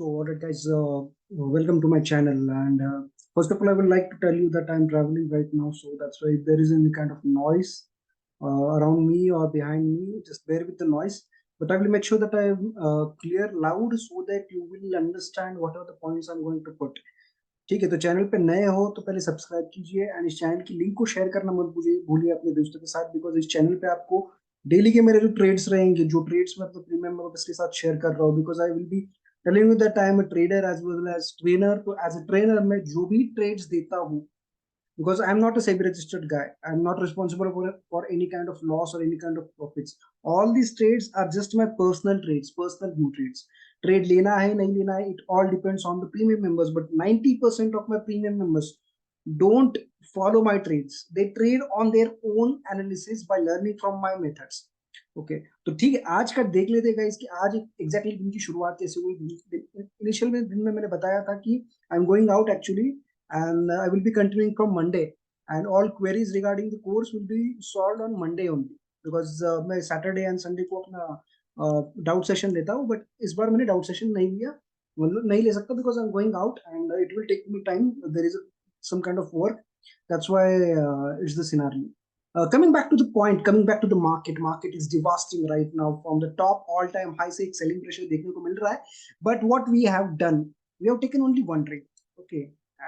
So, alright, guys, welcome to my channel. And first of all, I would like to tell you that I'm traveling right now, so that's why if there is any kind of noise around me or behind me, just bear with the noise. But I will make sure that I am clear, loud, so that you will understand what are the points I'm going to put. ठीक है, तो channel पे नए हो तो पहले subscribe कीजिए and इस चैनल की लिंक को शेयर करना मत भूलिए अपने दोस्तों के साथ, बिकॉज इस चैनल पे आपको डेली के मेरे जो ट्रेड्स रहेंगे, जो ट्रेड्स मैं अपने प्रीमियम मेंबर्स के साथ शेयर कर रहा हूँ, because I will be telling you that I am a trader as well as trainer. तो एज अ ट्रेनर मैं जो भी ट्रेड्स देता हूँ, because I'm not a SEBI registered guy. I'm not responsible for any kind of loss or any kind of profits. All these trades are just my personal trades, personal view trades. Trade lena hai nahi lena hai, it all depends on the premium members. But 90% of my premium members don't follow my trades. They trade on their own analysis by learning from my methods. Okay तो ठीक है, आज का देख लेते हैं कि आज एग्जैक्टली दिन की शुरुआत कैसे हुई। इनिशियल में दिन में मैंने बताया था कि आई am going out actually and I will be continuing from Monday, and all queries regarding the course will be solved on Monday only, because मैं Saturday and Sunday को अपना डाउट सेशन लेता हूँ, बट इस बार मैंने डाउट सेशन नहीं लिया, मतलब नहीं ले सकता, because I am going out and it will take me time, there is some kind of work, that's why it's the scenario. Coming back to the point, coming back to the market is devastating right now, from the top all time high से एक selling pressure देखने को मिल रहा है, but what we have done, we have taken only one trade. Okay,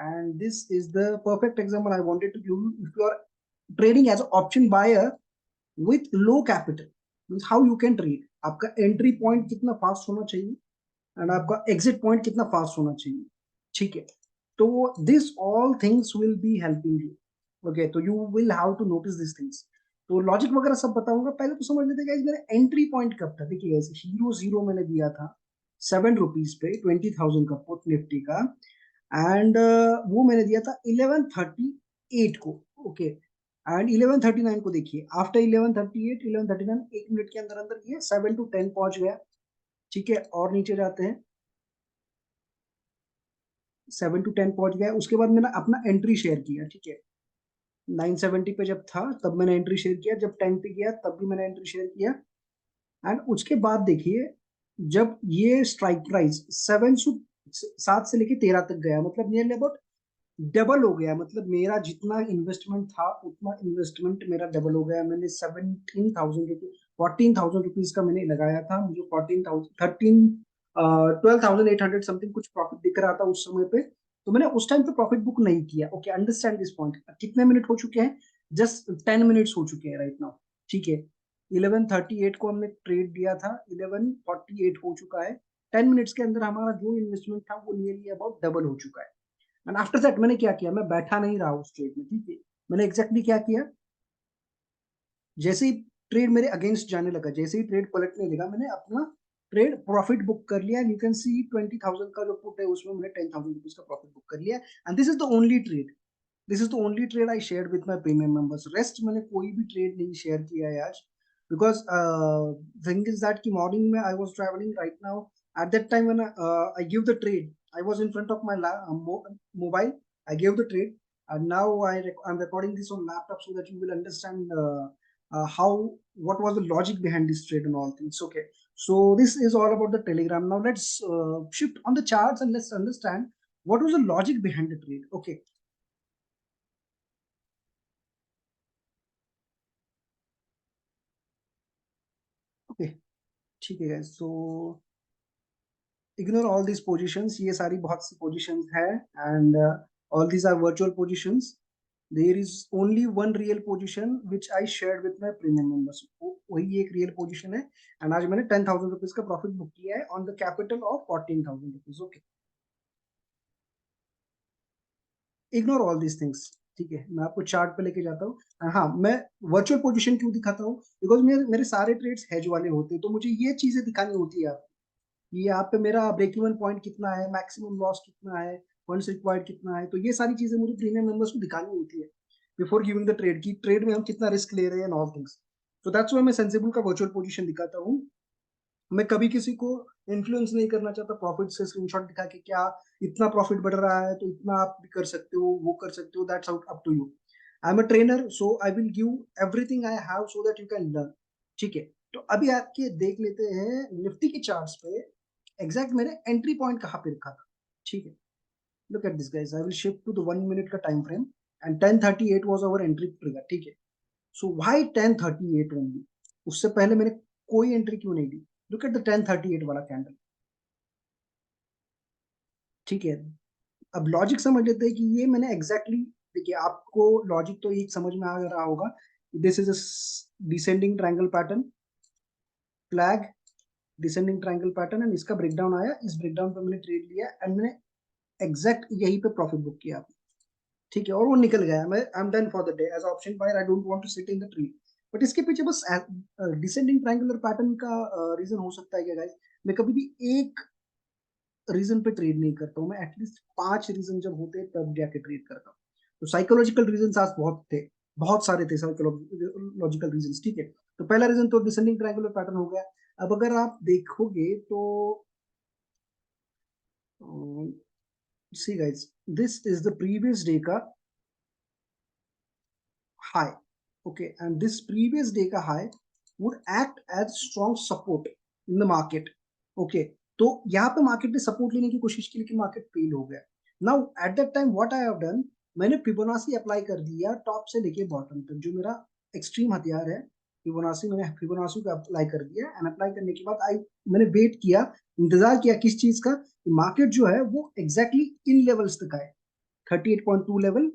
and this is the perfect example I wanted to give. If you are trading as an option buyer with low capital, means how you can trade, आपका entry point कितना fast होना चाहिए and आपका exit point कितना fast होना चाहिए, ठीक है। तो this all things will be helping you. Okay, तो you will have to notice these things. तो लॉजिक वगैरह सब बताऊंगा, पहले तो समझ लेते हैं मेरा एंट्री पॉइंट कब था। देखिए गाइस, हीरो जीरो मैंने दिया था ₹7 पे 20,000 का पुट निफ्टी का, एंड वो मैंने दिया था 11:38 को। ओके, एंड 11:39 को देखिए, आफ्टर 11:38 11:39 एक मिनट के अंदर अंदर ये 7 to 10 पहुंच गया। ठीक है, और नीचे जाते हैं, 7 to 10 पहुंच गया। उसके बाद मैंने अपना एंट्री शेयर किया, ठीक है, 970 पे जब था तब मैंने एंट्री शेयर किया, जब 10 पे गया तब भी मैंने एंट्री शेयर किया, एंड उसके बाद देखिए जब ये स्ट्राइक प्राइस 7 से लेके 13 तक गया, मतलब नियरली अबाउट डबल हो गया। मतलब मेरा जितना इन्वेस्टमेंट था उतना इन्वेस्टमेंट मेरा डबल हो गया। मैंने 17,000 रुपीज 14,000 रुपीज का मैंने लगाया था, मुझे 12,800 समथिंग कुछ प्रॉफिट दिख रहा था उस समय पे। तो मैंने उस टाइम पे प्रॉफिट बुक नहीं किया। Okay, understand this point. कितने मिनट हो चुके हैं? जस्ट 10 मिनट्स हो चुके हैं राइट नाउ। ठीक है, 11:38 को हमने ट्रेड दिया था, 11:48 हो चुका है। 10 मिनट्स के अंदर हमारा जो इन्वेस्टमेंट था वो नियरली अबाउट डबल हो चुका है। एंड आफ्टर दैट मैंने क्या किया, मैं बैठा नहीं रहा उस ट्रेड में। ठीक है, मैंने एग्जैक्टली क्या किया, जैसे ही ट्रेड मेरे अगेंस्ट जाने लगा, जैसे ही ट्रेड पलटने लगा, मैंने अपना ट्रेड प्रॉफिट बुक कर लिया। यू कैन सी 20,000 का जो पुट है उसमें मैंने 10,000 रुपीज का प्रॉफिट बुक कर लिया। And this is the only trade, this is the only trade I share with my premium members. Rest मैंने कोई भी ट्रेड नहीं शेयर किया है आज, बिकॉज थिंग इज दैट कि मॉर्निंग में I was travelling right now, at that time when I give the trade, I was in front of my mobile, I give the trade, and now I'm recording this on laptop so that you will understand how, what was the logic behind this trade and all things. Okay, so this is all about the Telegram. Now let's shift on the charts and let's understand what was the logic behind the trade. Okay, okay, ठीक है guys, so ignore all these positions, ये सारी बहुत सी positions है, and all these are virtual positions. There is only one real position which I shared with my premium members. वही एक real position है, and आज मैंने 10,000 रुपीज का profit book किया है on the capital of 14,000 rupees. Okay, ignore all these things. ठीक है, मैं आपको चार्ट पे लेके जाता हूँ। हाँ, मैं वर्चुअल पोजीशन क्यों दिखाता हूँ, बिकॉज मेरे सारे ट्रेड्स हेज वाले होते हैं, तो मुझे ये चीजें दिखानी होती है आपको कि यहाँ पे मेरा ब्रेक इवन पॉइंट कितना है, मैक्सिमम लॉस कितना है, फंड्स रिक्वायर्ड कितना है। तो ये सारी चीजें मुझे प्रीमियम मेंबर्स को दिखानी होती है बिफोर गिविंग द ट्रेड, की ट्रेड में हम कितना रिस्क ले रहे हैं, ऑल थिंग्स। तो दैट्स व्हाई मैं सेंसिबल का वर्चुअल पोजीशन दिखाता हूँ। मैं कभी किसी को इन्फ्लुएंस नहीं करना चाहता प्रॉफिट से स्क्रीनशॉट दिखा के, क्या इतना प्रॉफिट बढ़ रहा है तो इतना आप भी कर सकते हो, वो कर सकते हो, that's out up to you. I am a trainer, so I will give everything I have so that you can learn. ठीक है, तो अभी आपके देख लेते हैं निफ्टी के चार्ट्स पे। एग्जैक्ट मैंने एंट्री पॉइंट कहाँ पे रखा था, ठीक है। Look at this guys, I will shift to the 1 minute का time frame and 10:38 was our entry trigger, ठीक है। सो व्हाई 10:38 ओनली, उससे पहले मैंने कोई एंट्री क्यों नहीं दी? लुक एट द 10:38 वाला कैंडल, ठीक है। अब लॉजिक समझ लेते हैं कि ये मैंने एग्जैक्टली देखिए, आपको लॉजिक तो एक समझ में आ रहा होगा। This is a descending triangle pattern, flag, descending triangle pattern, and इसका ब्रेकडाउन आया, इस ब्रेकडाउन पे मैंने ट्रेड लिया एंड मैंने एग्जैक्ट यही पे प्रॉफिट बुक किया, ठीक है। और वो निकल गया, मैं I am done for the day as option buyer, I don't want to sit in the tree. But इसके पीछे बस डिसेंडिंग ट्रायंगुलर पैटर्न का रीजन हो सकता है क्या गाइस? मैं कभी भी एक रीजन पे ट्रेड नहीं करता हूँ, मैं एटलीस्ट 5 रीजन जब होते हैं तब जाके ट्रेड करता हूँ। तो साइकोलॉजिकल रीजन आज बहुत थे, बहुत सारे थे साइकोलॉजिकल रीजन, ठीक है। तो पहला रीजन तो डिसेंडिंग ट्रायंगुलर पैटर्न हो गया। अब अगर आप देखोगे तो see guys, this is the previous day का high, okay, and this previous day ka high would act as strong support in the market, okay। तो यहाँ पे मार्केट ने सपोर्ट लेने की कोशिश की लेकिन मार्केट फेल हो गया। Now at that time what I have done, मैंने फिबोनाची अप्लाई कर दिया टॉप से लेके बॉटम तक, जो मेरा एक्सट्रीम हथियार है फिबोनाची, मैंने फिबोनाची को अप्लाई कर दिया एंड अप्लाई करने के बाद आई मैंने वेट किया, इंतजार किया किस चीज का, मार्केट जो है वो एग्जैक्टली इन लेवल्स तक आए, 38.2 लेवल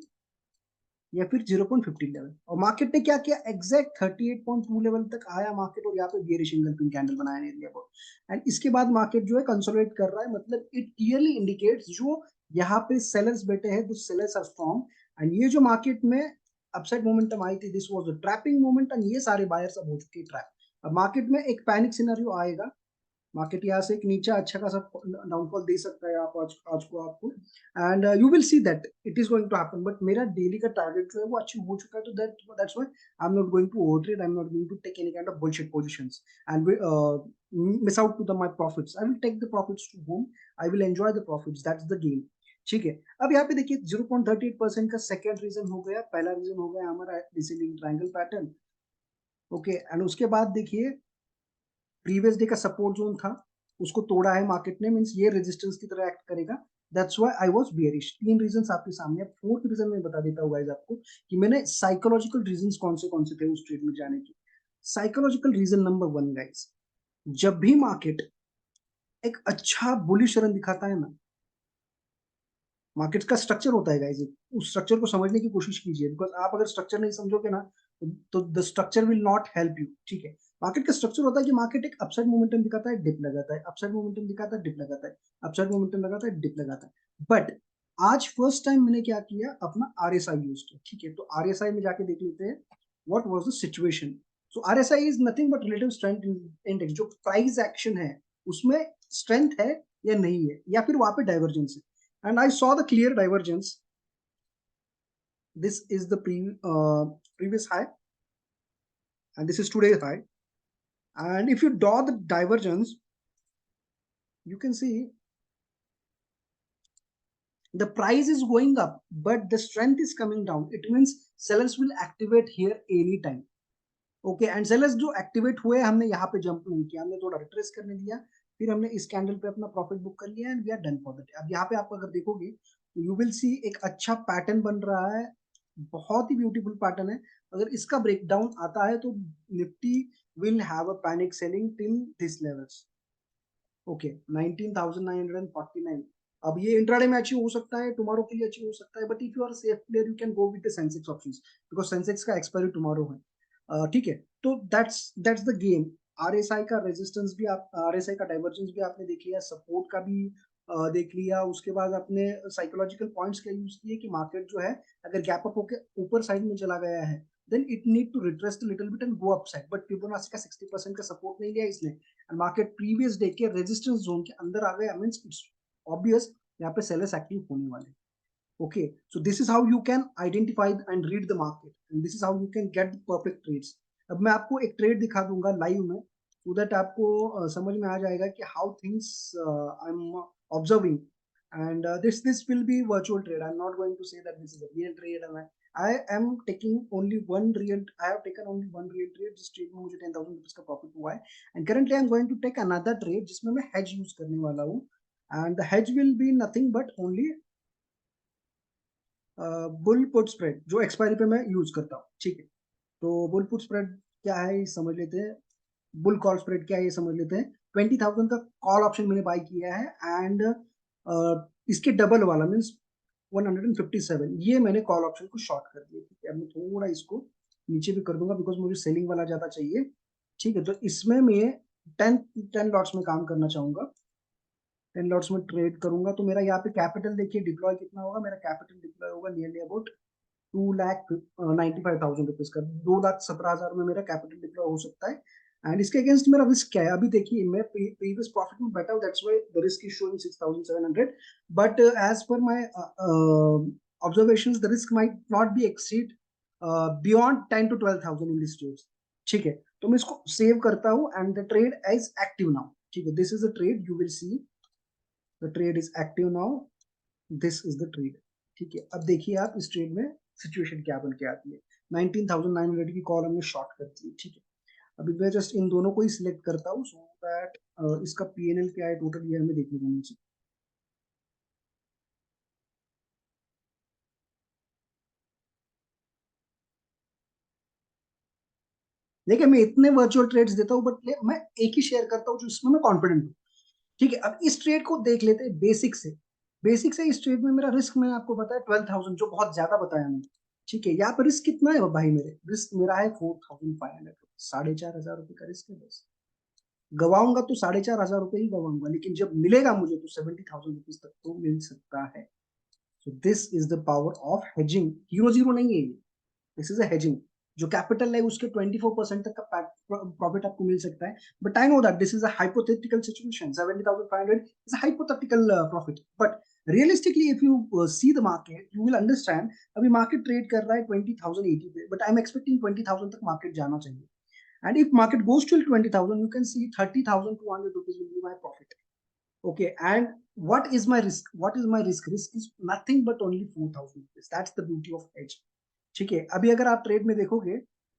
या फिर 0.15 लेवल, और मार्केट ने क्या किया, एग्जैक्ट 38.2 लेवल तक आया मार्केट, और यहाँ पे बेयरिश एंगलफिंग कैंडल बनाया एरिया को। एंड इसके बाद मार्केट जो है कंसोलिडेट कर रहा है, मतलब इट क्लियरली इंडिकेट्स जो यहाँ पे सेलर्स बैठे हैं, the sellers are strong. And ये जो मार्केट में अपसाइड मोमेंटम आई थी, this was the trapping moment, and ये सारे बायर्स अब हो चुके हैं ट्रैप। अब मार्केट में एक पैनिक सिनेरियो आएगा, मार्केट यहाँ से एक नीचे अच्छा खासा डाउनफॉल दे सकता है, आप आज को आपको, and you will see that it is going to happen. But मेरा डेली का टारगेट जो है वो अचीव हो चुका है, तो that's why I am not going to over trade, I am not going to take any kind of bullshit positions and miss out to the my profits. I will take the profits to home, I will enjoy the profits, that's the game, ठीक है। अब यहाँ पे देखिए 0.38% का second reason हो गया, पहला रीजन हो गया हमारा descending triangle pattern, okay. And उसके बाद देखिए प्रीवियस डे का सपोर्ट जोन था, उसको तोड़ा है मार्केट ने, मींस ये रेजिस्टेंस की तरह एक्ट करेगा, that's why I was bearish. तीन रीजंस आपके सामने। अब फोर्थ रीजन मैं बता देता हूँ गाइस आपको कि मैंने साइकोलॉजिकल रीजंस कौन से थे उस ट्रेड में जाने की। साइकोलॉजिकल रीजन नंबर 1 गाइस, जब भी मार्केट एक अच्छा बुलिश रन दिखाता है ना, मार्केट का स्ट्रक्चर होता है गाइस, उस स्ट्रक्चर को समझने की कोशिश कीजिए, बिकॉज आप अगर स्ट्रक्चर नहीं समझोगे ना तो the structure will not help you, ठीक है। मार्केट का स्ट्रक्चर होता है कि मार्केट एक अपसाइड मोमेंटम दिखाता है, डिप लगाता है, अपसाइड मोमेंटम दिखाता है, डिप लगाता है, अपसाइड मोमेंटम लगाता है, डिप लगाता है। बट आज फर्स्ट टाइम मैंने क्या किया, अपना आरएसआई यूज किया, ठीक है। तो आरएसआई में जाके देख लेते हैं what was the situation. So RSI is nothing but relative strength index, जो प्राइस एक्शन है उसमें स्ट्रेंथ है या नहीं है, या फिर वहां पे डाइवर्जेंस है। And I saw the clear divergence. This is the previous high, and this is today's high. And if you draw the divergence, you can see the price is going up, but the strength is coming down. It means sellers will activate here anytime. Okay, and sellers जो activate हुए हमने यहाँ पे jump नहीं किया, हमने थोड़ा retrace करने दिया, फिर हमने इस कैंडल पे अपना प्रॉफिट बुक कर लिया and we are done for the day. अब यहाँ पे आप अगर देखोगे तो यू विल सी एक अच्छा पैटर्न बन रहा है, बहुत ही ब्यूटीफुल पैटर्न है। अगर इसका ब्रेकडाउन आता है तो Nifty will have a panic selling till this levels, okay, 19,949। अब ये इंट्राडे में अचीव हो सकता है, टुमारो के लिए अचीव हो सकता है, but if you are safe player you can go with the Sensex options, because Sensex का एक्सपायरी टुमारो है, ठीक है। तो दैट्स द गेम। आरएसआई का रेजिस्टेंस भी आप, आरएसआई का डाइवर्जेंस भी आपने देख लिया, सपोर्ट का भी देख लिया, उसके बाद आपने साइकोलॉजिकल पॉइंट्स का यूज किए कि मार्केट जो है अगर गैप अप होकर ऊपर साइड में चला गया है then it need to retrace a little bit and go upside, but Fibonacci का 60% का सपोर्ट नहीं लिया इसने, एंड मार्केट प्रीवियस डे के रेजिस्टेंस जोन के अंदर आ गया, मींस इट्स ऑब्वियस यहाँ पे सेलर्स एक्टिव होने वाले। Okay, so this is how you can identify and read the market, and this is how you can get the perfect trades. अब मैं आपको एक ट्रेड दिखा दूंगा लाइव में, so that आपको समझ में आ जाएगा कि how things I'm observing, and this will be virtual trade. I'm not going to say that this is a real trade, and I am taking only one real, I have taken only one real trade जिस trade में मुझे 10,000 rupees का profit हुआ है, and currently I am going to take another trade जिसमें मैं hedge use करने वाला हूँ, and the hedge will be nothing but only bull put spread जो एक्सपायरी पे मैं यूज करता हूँ, ठीक है। तो बुल पुट स्प्रेड क्या है ये समझ लेते हैं, बुल कॉल स्प्रेड क्या है ये समझ लेते हैं। 20,000 का कॉल ऑप्शन मैंने बाय किया है, एंड इसके डबल वाला मीन्स 157 ये मैंने कॉल ऑप्शन को शॉर्ट कर दिया, ठीक है। अब मैं थोड़ा इसको नीचे भी कर दूंगा बिकॉज मुझे सेलिंग वाला ज्यादा चाहिए, ठीक है। तो इसमें मैं 10 लॉट्स में काम करना चाहूंगा, 10 लॉट्स में ट्रेड करूंगा। तो मेरा यहाँ पे कैपिटल देखिए डिप्लॉय कितना होगा, मेरा कैपिटल डिप्लॉय होगा नियरली अबाउट 2,95,000 रुपीज का, 2,17,000 में मेरा कैपिटल डिप्लॉय हो सकता है। एंड इसके अगेंस्ट मेरा रिस्क क्या है, अभी देखिए मैं प्रीवियस प्रॉफिट में बैठा हूँ, that's why the risk is showing 6,700, but as per my observations the risk might not be exceed beyond 10 to 12,000 in this trade, ठीक है। तो मैं इसको सेव करता हूँ, and the trade is active now, ठीक है। This is the trade, you will see the trade is active now, this is the trade, ठीक है। अब देखिए आप इस ट्रेड में सिचुएशन क्या बन के आती है, 19,900 की कॉल हमने शॉर्ट कर दी, ठीक है। अभी मैं जस्ट इन दोनों को ही सिलेक्ट करता हूँ सो दैट इसका पीएनएल क्या है टोटल ये हमें देखने को मिल सके। देखिए मैं इतने वर्चुअल ट्रेड्स देता हूँ बट मैं एक ही शेयर करता हूँ जो इसमें मैं कॉन्फिडेंट हूँ, ठीक है। अब इस ट्रेड को देख लेते हैं बेसिक से, बेसिक से इस ट्रेड में मेरा रिस्क मैंने आपको बताया 12,000 जो बहुत ज्यादा बताया मैंने, ठीक है। यहाँ पर रिस्क कितना है भाई, मेरे रिस्क मेरा है 4,500, 4,500 रुपए का रिस्क है बस। गवाऊंगा तो 4,500 रुपए ही गवाऊंगा, लेकिन जब मिलेगा मुझे तो 70,000 रुपीज तक तो मिल सकता है। So this is the power of hedging, hero zero नहीं है ये, दिस इज अ हेजिंग। जो कैपिटल है उसके 24% तक का प्रॉफिट आपको मिल सकता है, but I know that this is a hypothetical situation, 70,500 is a hypothetical profit, but realistically if you see the market you will understand. अभी मार्केट ट्रेड कर रहा है 20,080 पे, बट आई एम एक्सपेक्टिंग 20,000 तक मार्केट जाना चाहिए, and if market goes till 20,000 you can see 30,200 rupees will be my profit, okay। And what is my risk, what is my risk is nothing but only 4,000 rupees, that's the beauty of hedge, ठीक है। अभी अगर आप trade में देखोगे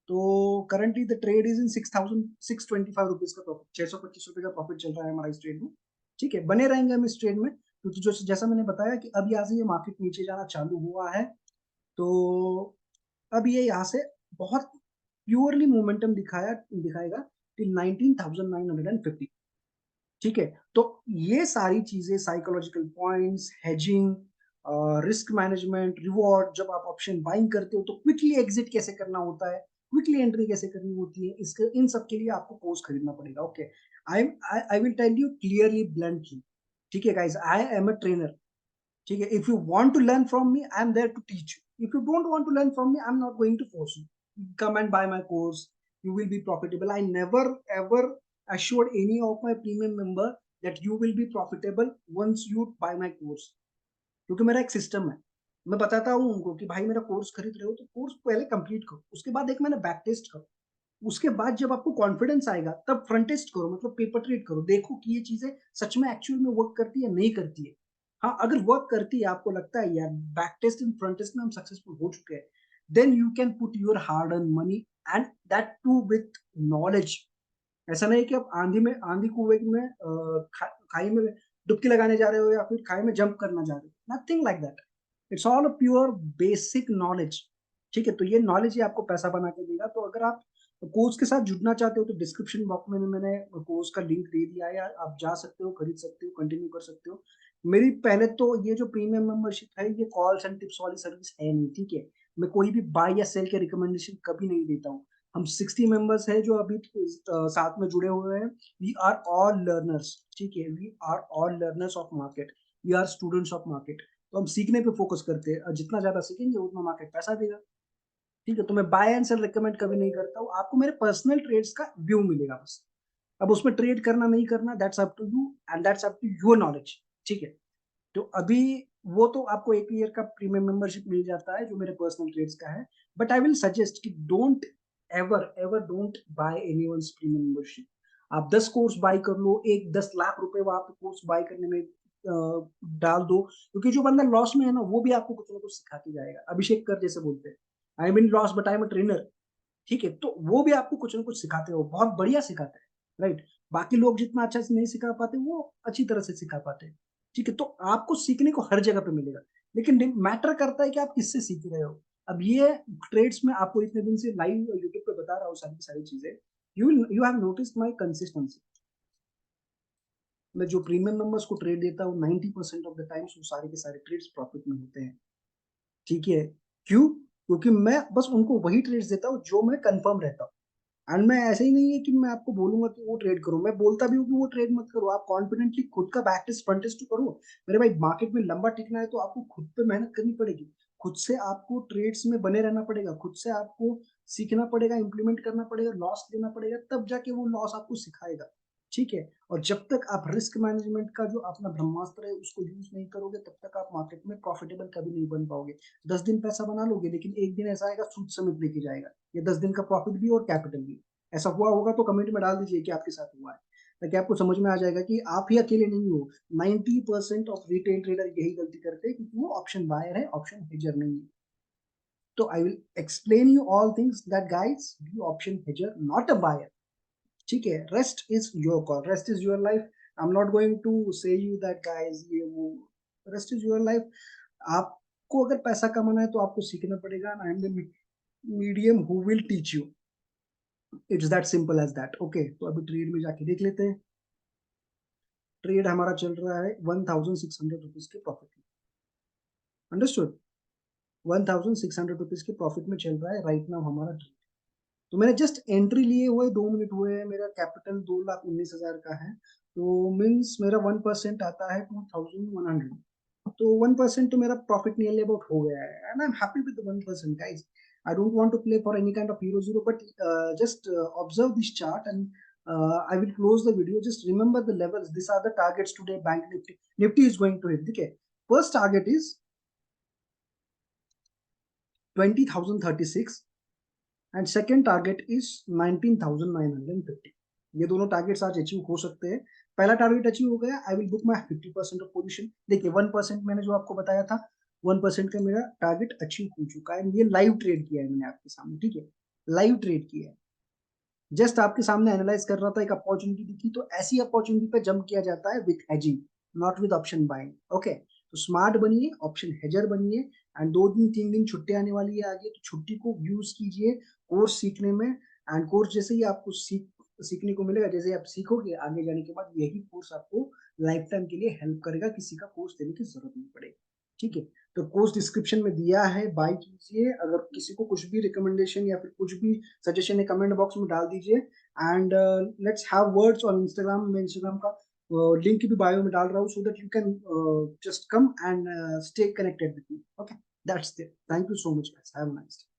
तो currently the trade is in 6,625 rupees का profit, 625 रुपए का प्रॉफिट चल रहा है हमारा इस ट्रेड में, ठीक है। बने रहेंगे हम इस ट्रेड में क्योंकि जो जैसा मैंने बताया कि अब यहाँ से ये मार्केट नीचे जाना चालू हुआ है, तो अब ये यहाँ से बहुत प्योरली मोमेंटम दिखाएगा टिल 19,950, ठीक है। तो ये सारी चीजें psychological points, hedging, risk management, reward, जब आप ऑप्शन बाइंग करते हो तो क्विकली एग्जिट कैसे करना होता है, क्विकली एंट्री कैसे करनी होती है, इसके इन सब के लिए आपको कोर्स खरीदना पड़ेगा, okay. I will tell you clearly bluntly, ठीक है guys, I am a trainer, ठीक है। If you want to learn from me I am there to teach you, if you don't want to learn from me I am not going to force you, come and buy my course, you will be profitable. I never ever assured any of my premium member that you will be profitable once you buy my course, क्योंकि मेरा एक system है। मैं बताता हूँ उनको कि भाई मेरा कोर्स खरीद रहे हो तो कोर्स पहले कंप्लीट करो, उसके बाद एक मैंने बैक टेस्ट करो, उसके बाद जब आपको कॉन्फिडेंस आएगा तब फ्रंट टेस्ट करो, मतलब पेपर ट्रेड करो, देखो कि ये चीजें सच में एक्चुअल में वर्क करती है नहीं करती है। हाँ अगर वर्क करती है, आपको लगता है यार back test and front test में हम सक्सेसफुल हो चुके हैं, then you can put your hard earn money, and that too with knowledge. ऐसा नहीं कि आप आंधी कुएं में खाई में डुबकी लगाने जा रहे हो या फिर खाई में जंप करना जा रहे हो, nothing like that, it's all a pure basic knowledge, ठीक है। तो ये नॉलेज ही आपको पैसा बना के देगा। तो अगर आप कोर्स के साथ जुड़ना चाहते हो तो डिस्क्रिप्शन बॉक्स में मैंने कोर्स का लिंक दे दिया है, आप जा सकते हो, खरीद सकते हो, कंटिन्यू कर सकते हो। मेरी पहले तो ये जो प्रीमियम मेंबरशिप है ये कॉल्स एंड टिप्स वाली सर्विस है नहीं, ठीक है। मैं कोई भी बाय या सेल के रिकमेंडेशन कभी नहीं देता हूँ। हम 60 मेंबर्स हैं जो अभी साथ में जुड़े हुए हैं, वी आर ऑल लर्नर्स, ठीक है, we are all learners of market, we are students of market. तो हम सीखने पे फोकस करते हैं और जितना ज्यादा सीखेंगे उतना मार्केट पैसा देगा, ठीक है। तो मैं बाय एंड सेल रिकमेंड कभी नहीं करता हूँ, आपको मेरे पर्सनल ट्रेड्स का व्यू मिलेगा बस। अब उसमें ट्रेड करना नहीं करना that's up to you and that's up to your knowledge, ठीक है। तो अभी वो तो आपको एक ईयर का प्रीमियम मेंबरशिप मिल जाता है जो मेरे पर्सनल ट्रेड्स का है, बट आई विल सजेस्ट कि don't ever ever don't buy anyone's premium membership. आप 10 कोर्स बाय कर लो, एक 10 लाख रुपए वो आप कोर्स बाय करने में डाल दो, क्योंकि जो बंदा लॉस में है ना वो भी आपको कुछ ना कुछ सिखा के जाएगा, अभिषेक कर जैसे बोलते हैं, I am in loss but I am a trainer. ठीक है? तो वो भी आपको कुछ ना कुछ सिखाते हो, बहुत बढ़िया सिखाते हैं, राइट? बाकी लोग जितना अच्छा से नहीं सिखा पाते, वो अच्छी तरह से सिखा पाते हैं, ठीक है? तो आपको सीखने को हर जगह पे मिलेगा, लेकिन मैटर करता है कि आप किससे सीख रहे हो। अब ये ट्रेड्स में आपको इतने दिन से लाइव यूट्यूब पे बता रहा हूँ सारी की सारी चीज़ें, you have noticed my consistency. मैं जो प्रीमियम मेंबर्स को ट्रेड देता हूँ 90% ऑफ द टाइम्स वो सारे के सारे ट्रेड्स प्रॉफिट में होते हैं, ठीक है? क्यों? क्योंकि मैं बस उनको वही ट्रेड्स देता हूँ जो मैं कंफर्म रहता हूँ। एंड मैं ऐसे ही नहीं है कि मैं आपको बोलूँगा कि वो ट्रेड करो, मैं बोलता भी हूँ कि वो ट्रेड मत करो, आप कॉन्फिडेंटली खुद का बैक टेस्ट, फ्रंट टेस्ट तो करो। मेरे भाई मार्केट में लंबा टिकना है तो आपको खुद पे मेहनत करनी पड़ेगी। खुद से आपको ट्रेड्स में बने रहना पड़ेगा, खुद से आपको सीखना पड़ेगा, इम्प्लीमेंट करना पड़ेगा, लॉस लेना पड़ेगा, तब जाके वो लॉस आपको सिखाएगा, ठीक है? और जब तक आप रिस्क मैनेजमेंट का जो अपना ब्रह्मास्त्र है उसको यूज़ नहीं करोगे, तब तक आप मार्केट में प्रॉफिटेबल कभी नहीं बन पाओगे। 10 दिन पैसा बना लोगे, लेकिन एक दिन ऐसा आएगा सूद समेत लेके जाएगा। ये 10 दिन का प्रॉफिट भी और कैपिटल भी। ऐसा हुआ होगा तो कमेंट में डाल दीजिए कि आपके साथ हुआ है, ताकि आपको समझ में आ जाएगा कि आप ही अकेले नहीं हो। 90% ऑफ रिटेल ट्रेडर यही गलती करते हैं क्योंकि वो ऑप्शन बायर है, ऑप्शन हेजर नहीं है। तो I will explain you all things that guys be option hedger not a buyer, ठीक है? Rest is your call, rest is your life. I am not going to say you that guys ये वो, rest is your life. आपको अगर पैसा कमाना है तो आपको सीखना पड़ेगा, I am the medium who will teach you. It's that simple as that, okay? तो अभी ट्रेड में जाके देख लेते हैं। ट्रेड हमारा चल रहा है 1600 रुपीज के प्रॉफिट में, अंडरस्टूड? 1600 रुपीज के प्रॉफिट में चल रहा है राइट नाउ हमारा ट्रेड। तो मैंने जस्ट एंट्री लिए हुए 2 मिनट हुए हैं, मेरा कैपिटल 2,19,000 का है, तो मीन्स मेरा 1% आता है 2100। तो 1% तो मेरा प्रॉफिट नियरली अबाउट हो गया है, and I am happy with the 1% guys. I don't want to play for any kind of hero zero, but just observe this chart, and I will close the video. Just remember the levels. These are the targets today. Bank Nifty, Nifty is going to hit. Okay, first target is 20,036, and second target is 19,950. ये दोनों targets आज achieve हो सकते हैं। पहला target achieve हो गया, I will book my 50% of position. देखिए 1% मैंने जो आपको बताया था, 1% का मेरा टारगेट अचीव हो चुका है। ये लाइव ट्रेड किया है मैंने आपके सामने, ठीक है? लाइव ट्रेड किया है, जस्ट आपके सामने एनालाइज कर रहा था, एक अपॉर्चुनिटी दिखी, तो ऐसी अपॉर्चुनिटी पे जंप किया जाता है with hedging, not with option buying, okay? तो स्मार्ट बनिए, ऑप्शन हेजर बनिए, एंड 2 दिन 3 दिन छुट्टी आने वाली है आगे, तो छुट्टी को यूज कीजिए कोर्स सीखने में। एंड कोर्स जैसे ही आपको सीखने को मिलेगा, जैसे आप सीखोगे आगे जाने के बाद, यही कोर्स आपको लाइफ टाइम के लिए हेल्प करेगा, किसी का कोर्स देने की जरूरत नहीं पड़ेगी, ठीक है? तो कोर्स डिस्क्रिप्शन में दिया है, बाय कीजिए। अगर किसी को कुछ भी रिकमेंडेशन या फिर कुछ भी सजेशन है कमेंट बॉक्स में डाल दीजिए, and let's have words on Instagram. मैं इंस्टाग्राम का लिंक भी बायो में डाल रहा हूँ, सो that you can just come and stay connected with me, okay? That's it, thank you so much guys, have a nice day.